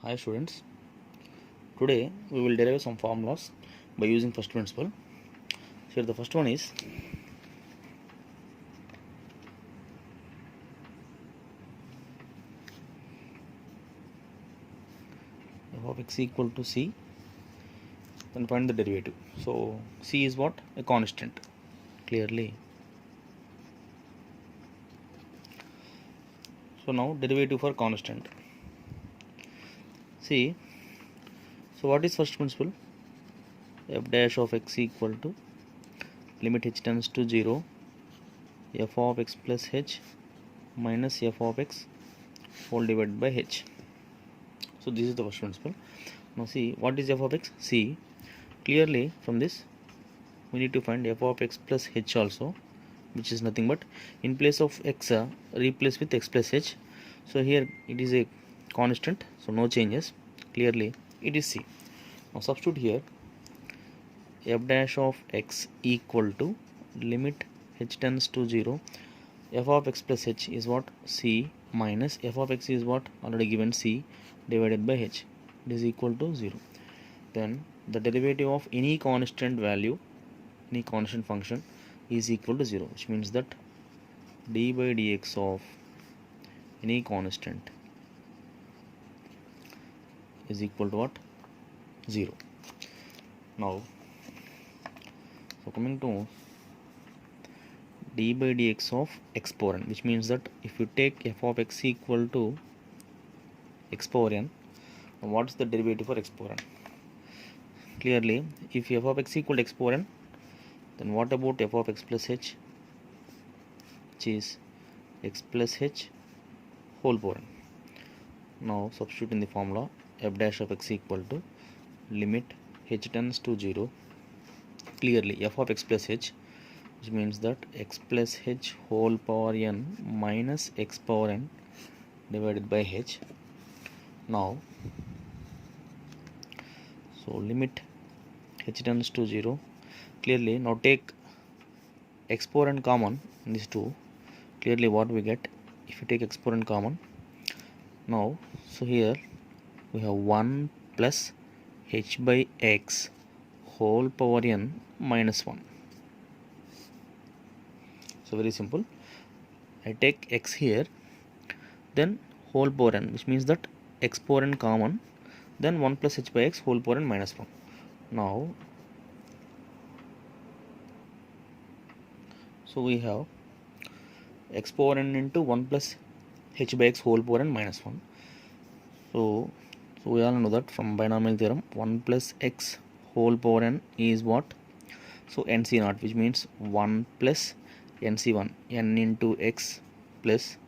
Hi students, today we will derive some formulas by using first principle. Here the first one is f of x equal to c, then find the derivative. So c is what? A constant, clearly. So now derivative for constant. See, so what is first principle? F dash of x equal to limit h tends to 0 f of x plus h minus f of x whole divided by h. So this is the first principle. Now see, what is f of x? See, clearly from this we need to find f of x plus h also, which is nothing but in place of x replace with x plus h. So here it is a constant, so no changes. Clearly it is c. Now substitute here f dash of x equal to limit h tends to 0 f of x plus h is what? C minus f of x is what? Already given, c divided by h. It is equal to 0. Then the derivative of any constant value, any constant function is equal to 0, which means that d by dx of any constant is equal to what? 0. Now, so coming to d by dx of x power n, which means that if you take f of x equal to x power n, what is the derivative for x power n? Clearly, if f of x equal to x power n, then what about f of x plus h, which is x plus h whole power n. Now substitute in the formula f dash of x equal to limit h tends to 0. Clearly f of x plus h, which means that x plus h whole power n minus x power n divided by h. Now, so limit h tends to 0. Clearly now take x power n common in these two. Clearly what we get if you take x power n common? Now, so here we have 1 plus h by x whole power n minus 1. So very simple. I take x here, then whole power n, which means that x power n common, then 1 plus h by x whole power n minus 1. Now, so we have x power n into 1 plus h by x whole power n minus 1. So we all know that from binomial theorem 1 plus x whole power n is what? So nc naught, which means 1 plus nc1, n into x plus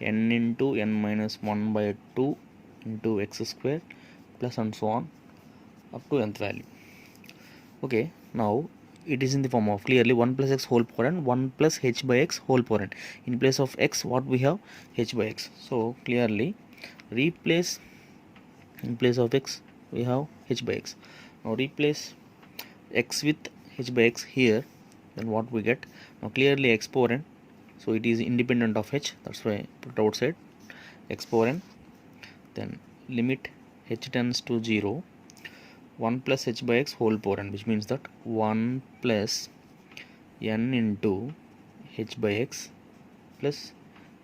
n into n minus 1 by 2 into x square plus and so on up to nth value. Okay, now it is in the form of clearly 1 plus x whole power n, 1 plus h by x whole power n. In place of x, what we have? H by x. So clearly replace, in place of x we have h by x. Now replace x with h by x here, then what we get? Now clearly x power n, so it is independent of h, that's why I put outside x power n. Then limit h tends to 0 1 plus h by x whole power n, which means that 1 plus n into h by x plus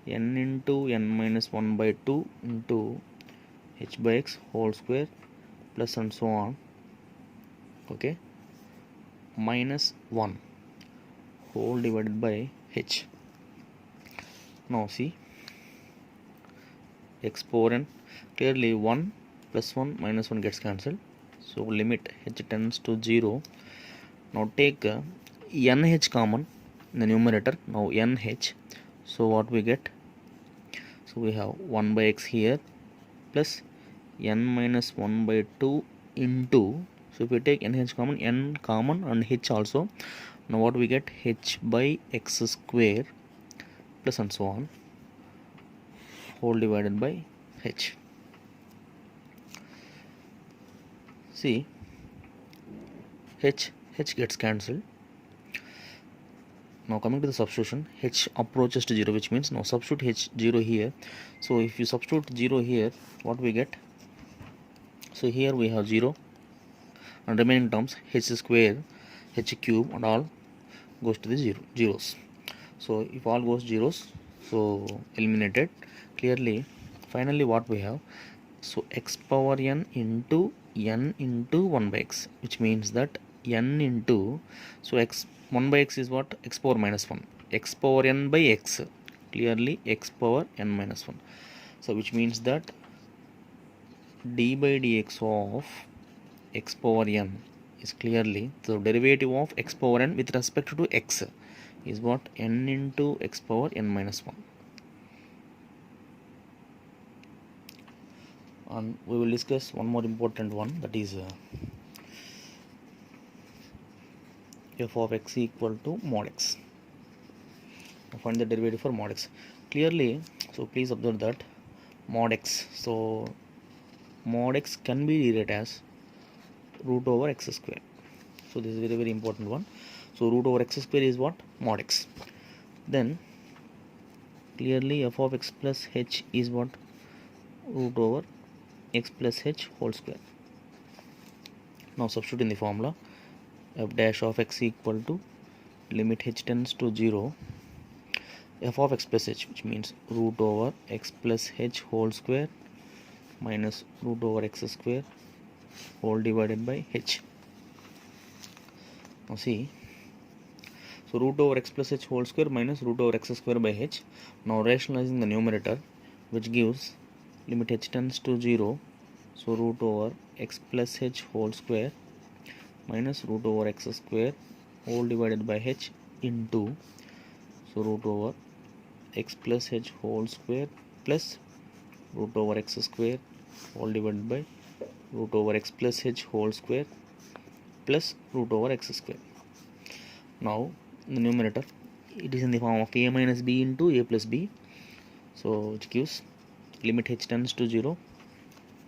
n into n minus 1 by 2 into h by x whole square plus and so on, okay, minus 1 whole divided by h. Now see, x power n, clearly 1 plus 1 minus 1 gets cancelled, so limit h tends to 0. Now take nh common in the numerator. Now nh, so what we get? So we have 1 by x here plus n minus 1 by 2 into, so if we take nh common, n common and h also, now what we get? H by x square plus and so on whole divided by h. See, h gets cancelled. Now coming to the substitution, h approaches to 0, which means now substitute h 0 here. So if you substitute 0 here, what we get? So here we have 0 and remaining terms h square, h cube and all goes to the zeros. So if all goes zeros, so eliminated. Clearly, finally what we have, so x power n into 1 by x, which means that n into, so x 1 by x is what, x power minus 1, x power n by x, clearly x power n minus 1. So which means that d by dx of x power n is clearly the derivative of x power n with respect to x is what, n into x power n minus 1. And we will discuss one more important one, that is f of x equal to mod x. Find the derivative for mod x. Clearly, so please observe that mod x, so mod x can be rewritten as root over x square. So this is very, very important one. So root over x square is what, mod x. Then clearly f of x plus h is what, root over x plus h whole square. Now substitute in the formula, f dash of x equal to limit h tends to 0, f of x plus h, which means root over x plus h whole square minus root over x square whole divided by h. Now see, so root over x plus h whole square minus root over x square by h. Now rationalizing the numerator, which gives limit h tends to 0, so root over x plus h whole square minus root over x square whole divided by h into, so root over x plus h whole square plus root over x square whole divided by root over x plus h whole square plus root over x square. Now in the numerator, it is in the form of a minus b into a plus b, so which gives limit h tends to 0.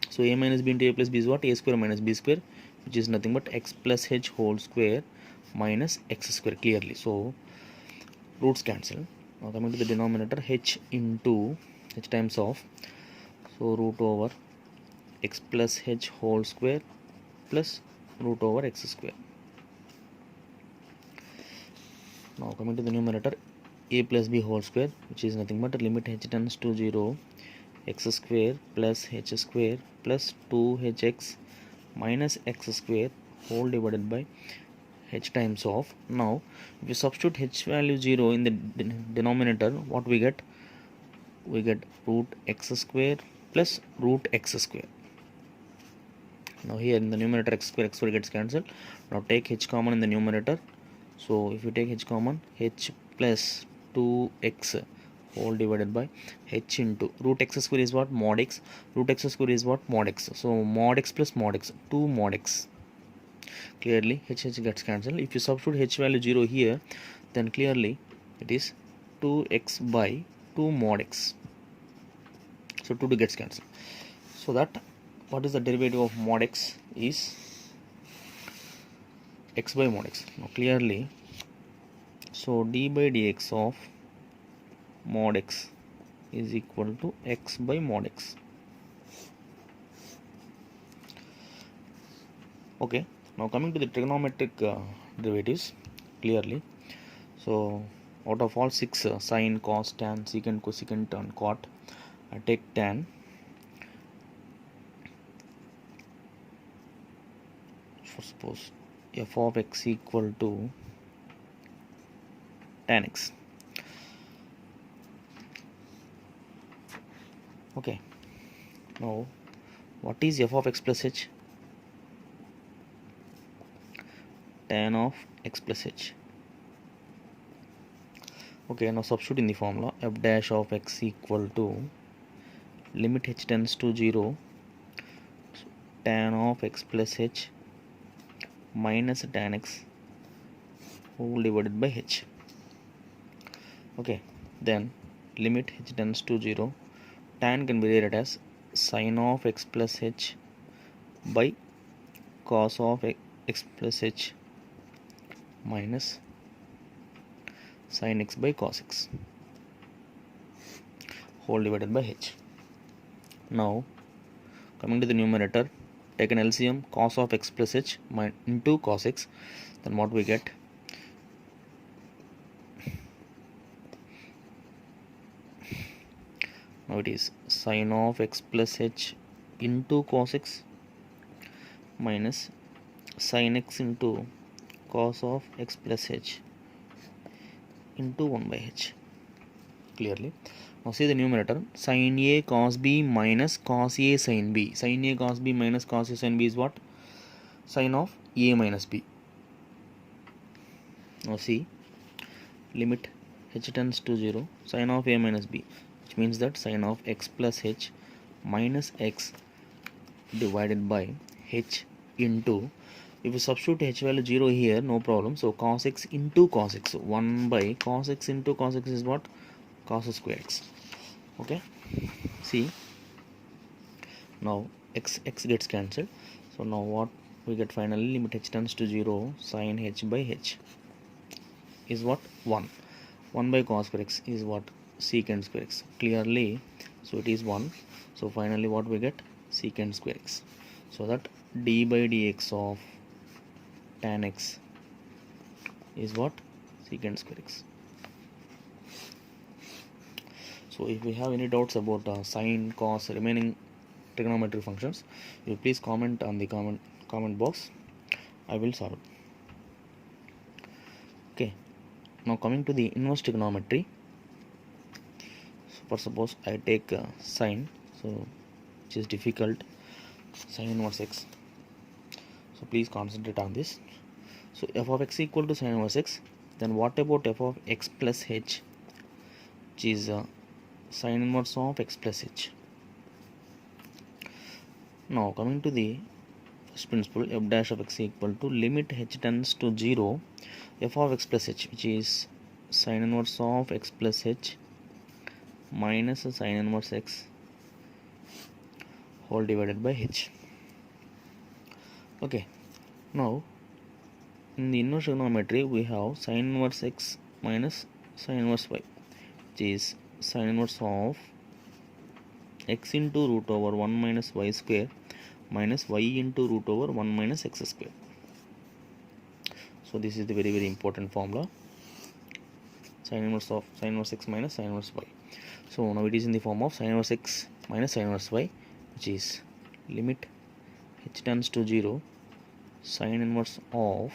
So a minus b into a plus b is what, a square minus b square, which is nothing but x plus h whole square minus x square, clearly. So roots cancel. Now coming to the denominator, h into h times of, so root over x plus h whole square plus root over x square. Now coming to the numerator, a plus b whole square, which is nothing but limit h tends to 0, x square plus h square plus 2hx minus x square whole divided by h times of. Now if you substitute h value 0 in the denominator, what we get? We get root x square plus root x square. Now here in the numerator, x square gets cancelled. Now take h common in the numerator. So if you take h common, h plus 2x whole divided by h into root x square is what, mod x. Root x square is what, mod x. So mod x plus mod x, 2 mod x. Clearly h gets cancelled. If you substitute h value 0 here, then clearly it is 2x by 2 mod x. So 2 gets cancelled. So that what is the derivative of mod x is x by mod x. Now clearly, so d by dx of mod x is equal to x by mod x. Okay, now coming to the trigonometric derivatives, clearly, so out of all 6 sine, cos, tan, secant, cosecant and cot, I take tan. For suppose f of x equal to tan x. Okay, now what is f of x plus h? Tan of x plus h. Okay, now substitute in the formula, f dash of x equal to limit h tends to 0, so tan of x plus h minus tan x whole divided by h. Okay, then limit h tends to 0, tan can be rewritten as sine of x plus h by cos of x plus h minus sin x by cos x whole divided by h. Now coming to the numerator, take an LCM, cos of x plus h into cos x, then what we get? Now it is sin of x plus h into cos x minus sin x into cos of x plus h into 1 by h. Clearly. Now see the numerator, sin a cos b minus cos a sin b. Sin a cos b minus cos a sin b is what? Sin of a minus b. Now see, limit h tends to 0, sin of a minus b, which means that sin of x plus h minus x divided by h into, if you substitute h value 0 here, no problem, so cos x into cos x, 1 by cos x into cos x is what? Cos square x. Okay, see, now x gets cancelled, so now what we get finally? Limit h tends to 0, sin h by h is what? 1 by cos square x is what? Secant square x. Clearly, so it is 1, so finally what we get? Secant square x. So that d by dx of tan x is what? Secant square x. So if we have any doubts about sine, cos, remaining trigonometry functions, you please comment on the comment box. I will solve. Okay, now coming to the inverse trigonometry. So for suppose I take sine, so which is difficult, sine inverse x. So please concentrate on this. So f of x equal to sine inverse x. Then what about f of x plus h, which is sine inverse of x plus h. Now coming to the first principle, f dash of x equal to limit h tends to 0, f of x plus h, which is sine inverse of x plus h minus sine inverse x whole divided by h. Okay, now in the inverse trigonometry we have sine inverse x minus sine inverse y, which is sine inverse of x into root over 1 minus y square minus y into root over 1 minus x square. So this is the very important formula, sine inverse of sine inverse x minus sine inverse y. So now it is in the form of sine inverse x minus sine inverse y, which is limit h tends to 0, sine inverse of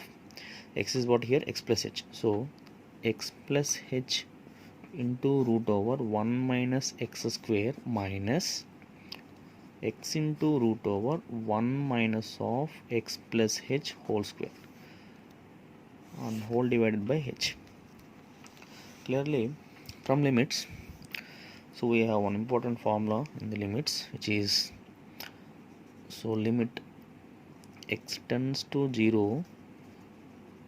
x is what here? X plus h. So x plus h into root over 1 minus x square minus x into root over 1 minus of x plus h whole square and whole divided by h. Clearly, from limits, so we have one important formula in the limits, which is, so limit x tends to 0,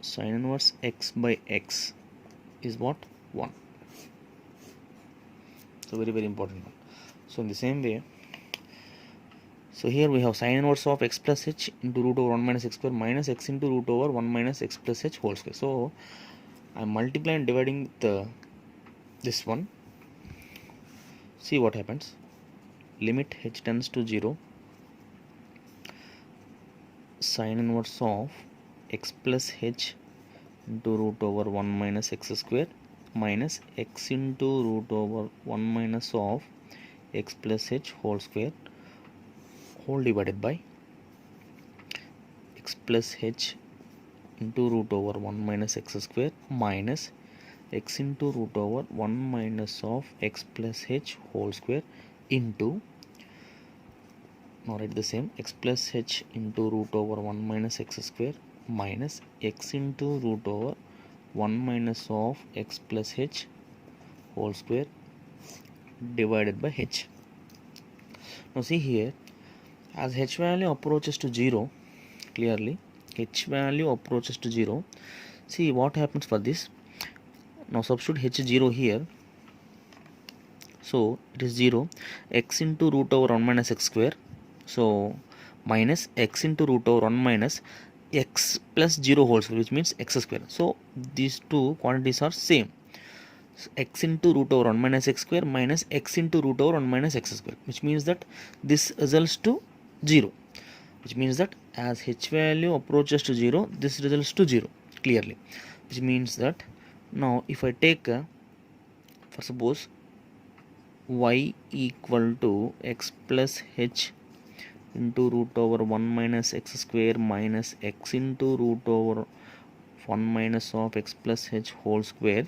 sine inverse x by x is what? 1. So very important one. So in the same way, so here we have sine inverse of x plus h into root over 1 minus x square minus x into root over 1 minus x plus h whole square. So I am multiplying and dividing this one. See what happens. Limit h tends to 0, sine inverse of x plus h into root over 1 minus x square minus x into root over 1 minus of x plus h whole square whole divided by x plus h into root over 1 minus x square minus x into root over 1 minus of x plus h whole square into, now write the same, x plus h into root over 1 minus x square minus x into root over 1 minus of x plus h whole square divided by h. Now see here, as h value approaches to 0, clearly h value approaches to 0, see what happens for this. Now substitute h0 here, so it is 0, x into root over 1 minus x square, so minus x into root over 1 minus x plus 0 whole square, which means x square. So these two quantities are same. So x into root over 1 minus x square minus x into root over 1 minus x square, which means that this results to 0, which means that as h value approaches to 0, this results to 0 clearly, which means that now if I take for suppose y equal to x plus h into root over 1 minus x square minus x into root over 1 minus of x plus h whole square.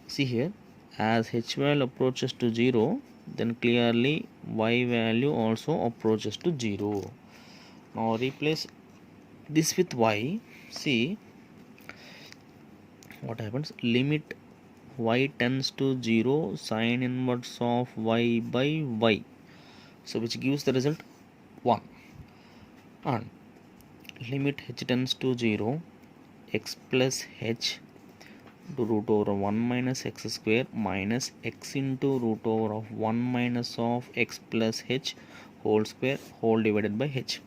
See here, as h value approaches to 0, then clearly y value also approaches to 0. Now replace this with y. See what happens. Limit y tends to 0 sine inverse of y by y. So which gives the result 1. And limit h tends to 0 x plus h to root over 1 minus x square minus x into root over of 1 minus of x plus h whole square whole divided by h.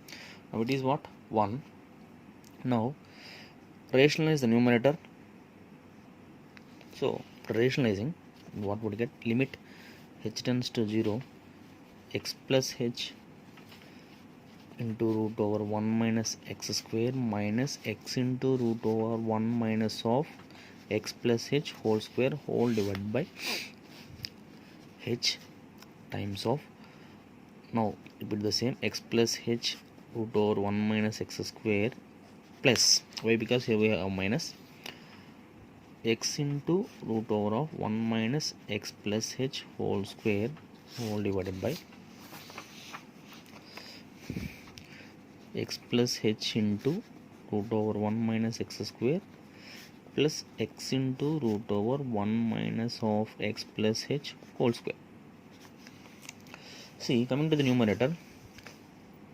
Now it is what? 1. Now rationalize the numerator. So rationalizing, what would get? Limit h tends to 0 x plus h into root over 1 minus x square minus x into root over 1 minus of x plus h whole square whole divided by h times of, now repeat the same, x plus h root over 1 minus x square plus, why? Because here we have a minus, x into root over of 1 minus x plus h whole square whole divided by x plus h into root over 1 minus x square plus x into root over 1 minus of x plus h whole square. See, coming to the numerator,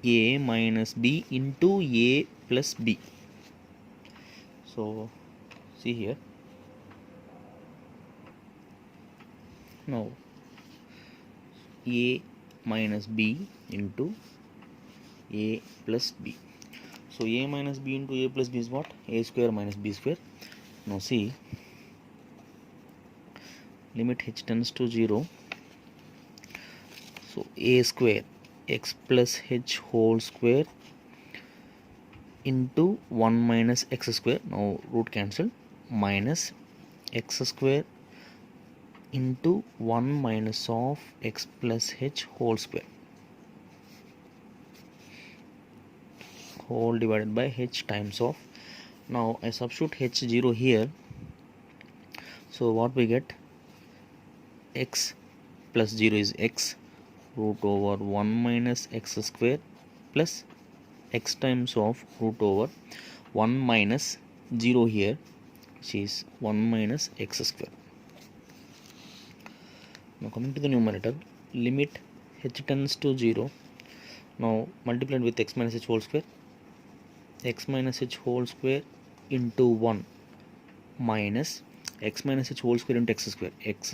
a minus b into a plus b. So see here, now a minus b into a plus b. So a minus b into a plus b is what? A square minus b square. Now see, limit h tends to 0, so a square x plus h whole square into 1 minus x square, now root cancel, minus x square into 1 minus of x plus h whole square whole divided by h times of, now I substitute h0 here, so what we get? X plus 0 is x root over 1 minus x square plus x times of root over 1 minus 0 here, which is 1 minus x square. Now coming to the numerator, limit h tends to 0, now multiplied with x minus h whole square, x minus h whole square into 1 minus x minus h whole square into x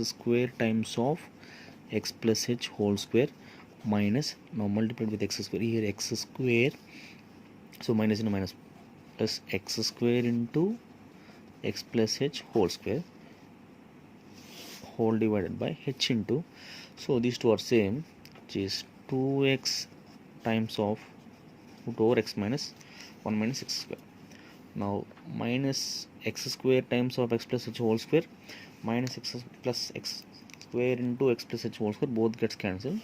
square times of x plus h whole square minus, now multiplied with x square, here x square, so minus into minus, plus x square into x plus h whole square whole divided by h into, so these two are same, which is 2x times of root over x minus 1 minus x square. Now minus x square times of x plus h whole square minus x plus x square into x plus h whole square, both gets cancelled.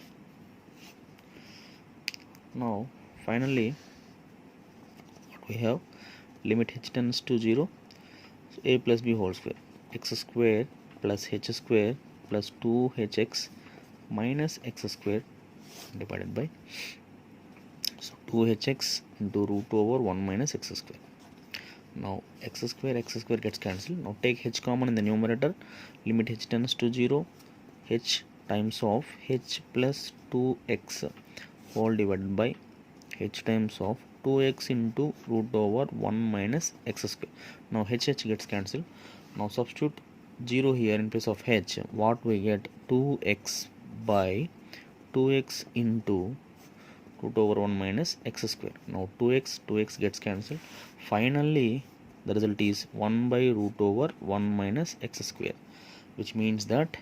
Now finally what we have, limit h tends to 0, so a plus b whole square, x square plus h square plus 2hx minus x square divided by, so 2hx into root over 1 minus x square. Now x square gets cancelled. Now take h common in the numerator, limit h tends to 0, h times of h plus 2x whole divided by h times of 2x into root over 1 minus x square. Now h gets cancelled. Now substitute 0 here in place of h, what we get? 2x by 2x into root over 1 minus x square. Now 2x gets cancelled. Finally the result is 1 by root over 1 minus x square, which means that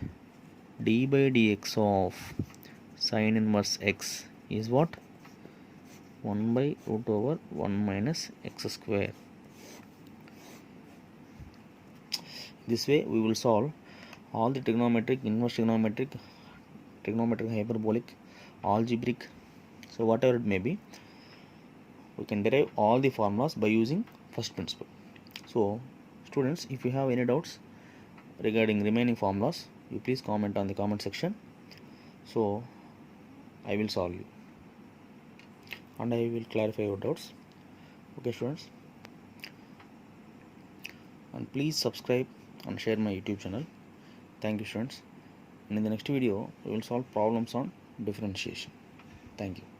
d by dx of sine inverse x is what? 1 by root over 1 minus x square. This way we will solve all the trigonometric, inverse trigonometric, trigonometric hyperbolic, algebraic, so whatever it may be, we can derive all the formulas by using first principle. So students, if you have any doubts regarding remaining formulas, you please comment on the comment section, so I will solve you and I will clarify your doubts. Okay students, and please subscribe and share my YouTube channel. Thank you students, and in the next video we will solve problems on differentiation. Thank you.